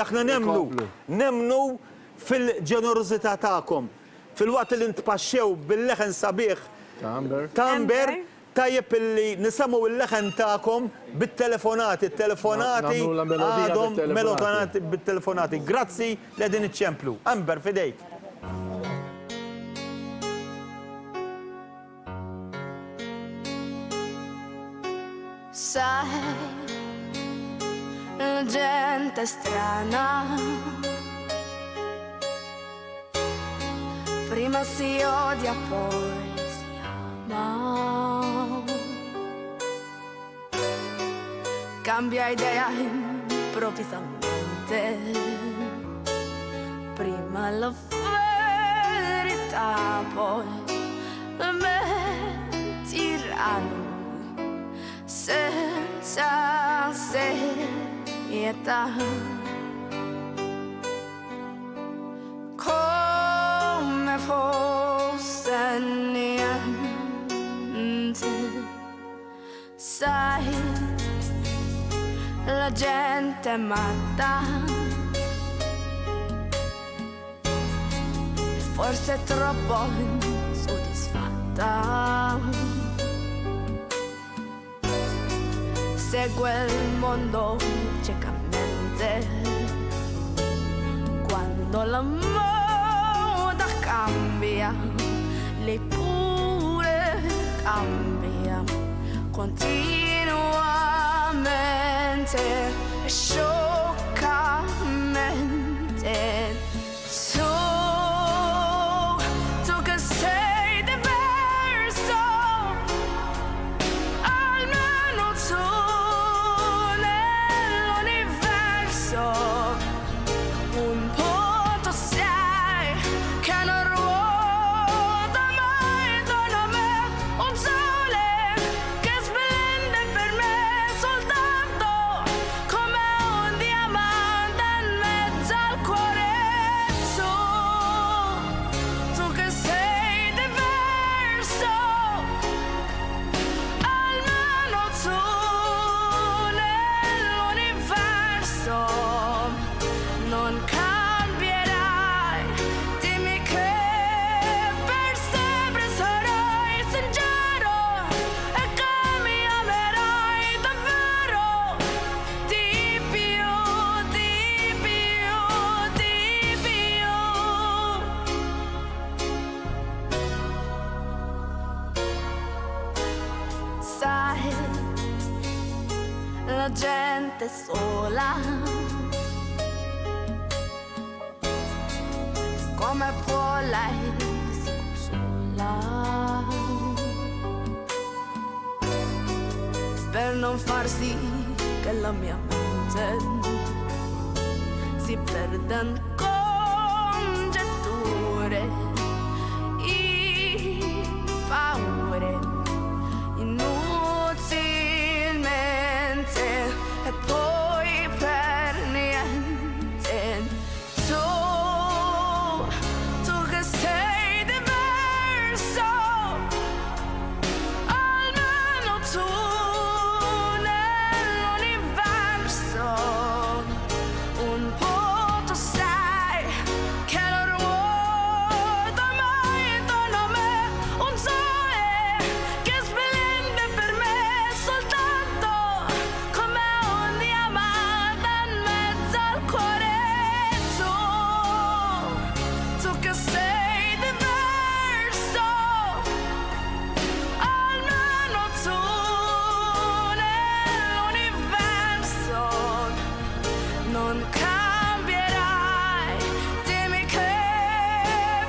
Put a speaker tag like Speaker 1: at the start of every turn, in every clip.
Speaker 1: Aħna nemnu fil-ġenerozità tagħkom. Fil-waqt li ntpaxxew bil-leħen sabiħ ta' Amber, tajjeb illi nisimgħu il-leħen tagħkom bit-telefonati. Il-telefonati għadhom melodonati bit-telefonati. Grazzi li qegħdin iċċemplu. Amber, fidejk.
Speaker 2: Sai, la gente strana prima si odia, poi si ama. Cambia idea improvvisamente, prima la verità, poi la mentirano senza serietà. Come fosse niente, sai, la gente è matta, forse è troppo insoddisfatta. Segue il mondo ciecamente, quando la moda cambia, lei pure cambia continuamente e scioccamente. Tu che sei diverso, almeno tu un punto sei che non ruota mai intorno a me, un sole che splende per me soltanto come un diamante in mezzo al cuore. Tu che sei diverso, almeno tu nell'universo non cambierai, dimmi che per sempre sarai sincero e che mi amerai davvero di più, di più, di più. Sai, la gente sola come può lei si consola per non far sì che la mia mente si perda in congetture, in paure, inutilmente e poi per niente. Tu che sei diverso, almeno tu nell'universo un punto sei che non ruota mai intorno a me, un sole che splende per me soltanto come un diamante in mezzo al cuore. Tu che sei diverso, almeno tu nell'universo non cambierai, dimmi che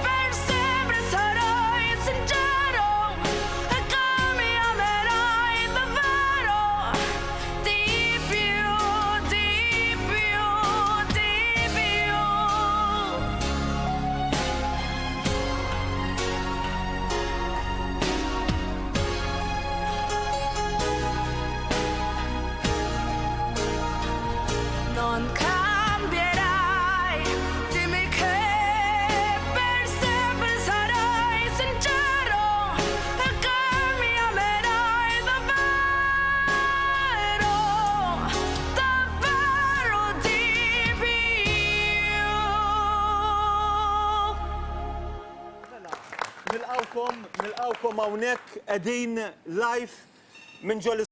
Speaker 2: per sempre sarai sincero e che mi amerai davvero di più, di più, di più. Non cambia
Speaker 1: نلقاوكم هونيك قاعدين لايف من جول